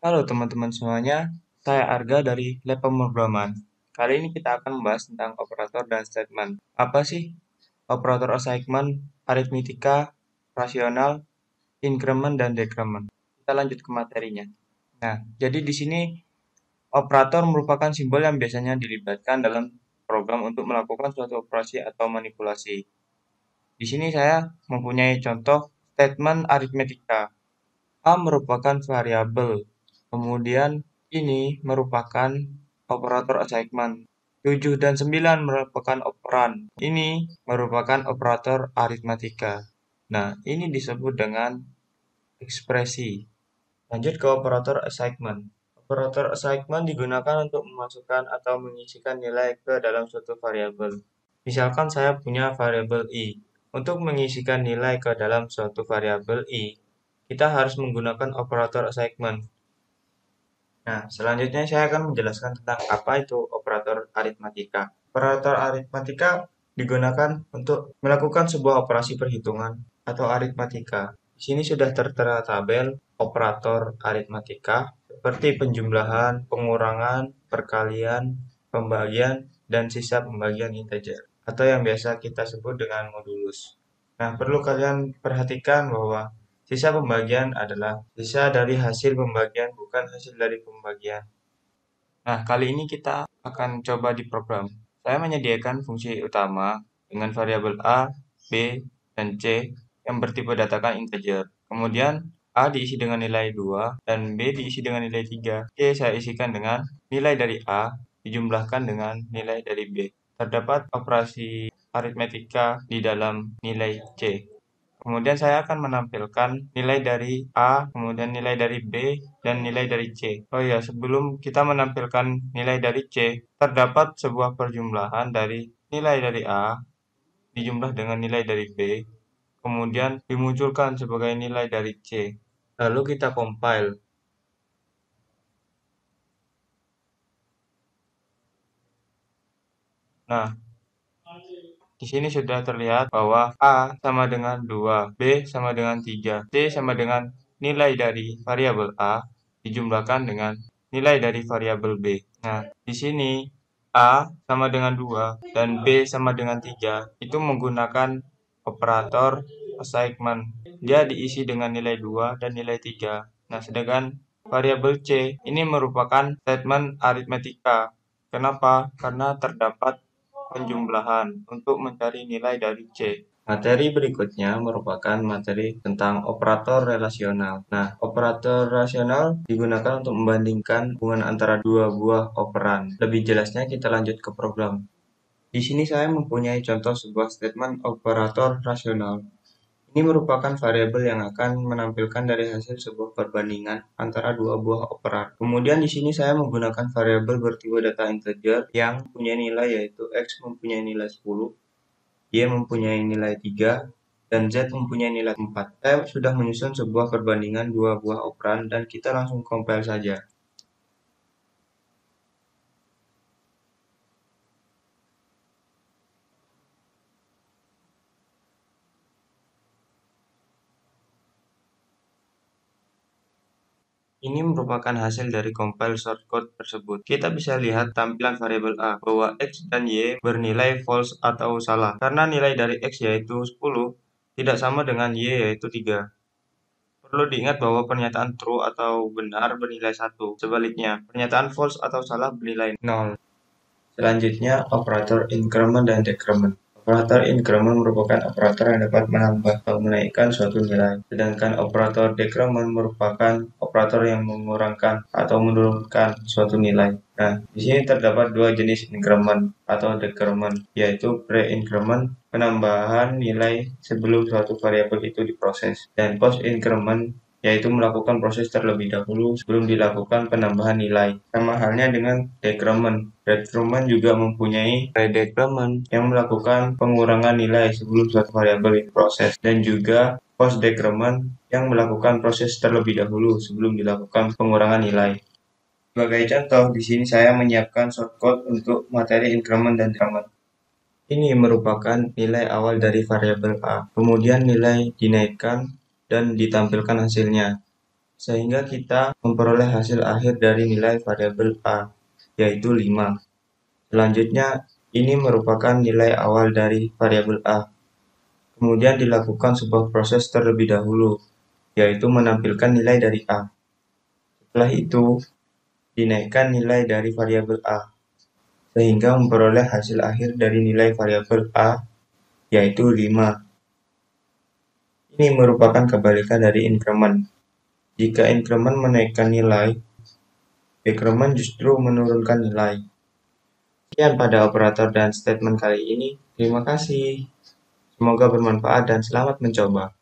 Halo teman-teman semuanya, saya Arga dari Lab Pemrograman. Kali ini kita akan membahas tentang operator dan statement. Apa sih operator assignment, aritmetika, rasional, increment, dan decrement? Kita lanjut ke materinya. Nah, jadi di sini operator merupakan simbol yang biasanya dilibatkan dalam program untuk melakukan suatu operasi atau manipulasi. Di sini saya mempunyai contoh statement aritmetika. A merupakan variabel, kemudian ini merupakan operator assignment. 7 dan 9 merupakan operan. Ini merupakan operator aritmatika. Nah, ini disebut dengan ekspresi. Lanjut ke operator assignment. Operator assignment digunakan untuk memasukkan atau mengisikan nilai ke dalam suatu variabel. Misalkan saya punya variabel i. Untuk mengisikan nilai ke dalam suatu variabel i, kita harus menggunakan operator assignment. Nah, selanjutnya saya akan menjelaskan tentang apa itu operator aritmatika. Operator aritmatika digunakan untuk melakukan sebuah operasi perhitungan atau aritmatika. Di sini sudah tertera tabel operator aritmatika seperti penjumlahan, pengurangan, perkalian, pembagian, dan sisa pembagian integer atau yang biasa kita sebut dengan modulus. Nah, perlu kalian perhatikan bahwa sisa pembagian adalah sisa dari hasil pembagian, bukan hasil dari pembagian. Nah, kali ini kita akan coba di program. Saya menyediakan fungsi utama dengan variabel A, B, dan C yang bertipe datakan integer. Kemudian A diisi dengan nilai 2 dan B diisi dengan nilai 3. C saya isikan dengan nilai dari A dijumlahkan dengan nilai dari B. Terdapat operasi aritmetika di dalam nilai C. Kemudian saya akan menampilkan nilai dari A, kemudian nilai dari B, dan nilai dari C. Oh iya, sebelum kita menampilkan nilai dari C, terdapat sebuah perjumlahan dari nilai dari A dijumlah dengan nilai dari B, kemudian dimunculkan sebagai nilai dari C. Lalu kita compile. Nah, di sini sudah terlihat bahwa A sama dengan 2, B sama dengan 3, C sama dengan nilai dari variabel A dijumlahkan dengan nilai dari variabel B. Nah, di sini A sama dengan 2 dan B sama dengan 3 itu menggunakan operator assignment. Dia diisi dengan nilai 2 dan nilai 3. Nah, sedangkan variabel C ini merupakan statement aritmetika. Kenapa? Karena terdapat penjumlahan untuk mencari nilai dari C. Materi berikutnya merupakan materi tentang operator relasional. Nah, operator rasional digunakan untuk membandingkan hubungan antara dua buah operan. Lebih jelasnya kita lanjut ke program. Di sini saya mempunyai contoh sebuah statement operator rasional. Ini merupakan variabel yang akan menampilkan dari hasil sebuah perbandingan antara dua buah operan. Kemudian di sini saya menggunakan variabel bertipe data integer yang mempunyai nilai yaitu X mempunyai nilai 10, Y mempunyai nilai 3, dan Z mempunyai nilai 4. Saya sudah menyusun sebuah perbandingan dua buah operan dan kita langsung compile saja. Ini merupakan hasil dari compile shortcode tersebut. Kita bisa lihat tampilan variabel A, bahwa X dan Y bernilai false atau salah. Karena nilai dari X yaitu 10, tidak sama dengan Y yaitu 3. Perlu diingat bahwa pernyataan true atau benar bernilai 1. Sebaliknya, pernyataan false atau salah bernilai 0. Selanjutnya, operator increment dan decrement. Operator increment merupakan operator yang dapat menambah atau menaikkan suatu nilai, sedangkan operator decrement merupakan operator yang mengurangkan atau menurunkan suatu nilai. Nah, di sini terdapat dua jenis increment atau decrement, yaitu pre-increment, penambahan nilai sebelum suatu variabel itu diproses, dan post-increment, yaitu melakukan proses terlebih dahulu sebelum dilakukan penambahan nilai. Sama halnya dengan decrement. Decrement juga mempunyai pre-decrement yang melakukan pengurangan nilai sebelum suatu variabel diproses, dan juga post-decrement yang melakukan proses terlebih dahulu sebelum dilakukan pengurangan nilai. Sebagai contoh, di sini saya menyiapkan shortcode untuk materi increment dan decrement. Ini merupakan nilai awal dari variabel A, kemudian nilai dinaikkan dan ditampilkan hasilnya. sehingga kita memperoleh hasil akhir dari nilai variabel A, yaitu 5. Selanjutnya, ini merupakan nilai awal dari variabel A. Kemudian dilakukan sebuah proses terlebih dahulu, yaitu menampilkan nilai dari A. Setelah itu, dinaikkan nilai dari variabel A, sehingga memperoleh hasil akhir dari nilai variabel A, yaitu 5. Ini merupakan kebalikan dari inkremen. Jika inkremen menaikkan nilai, dekremen justru menurunkan nilai. Sekian pada operator dan statement kali ini. Terima kasih. Semoga bermanfaat dan selamat mencoba.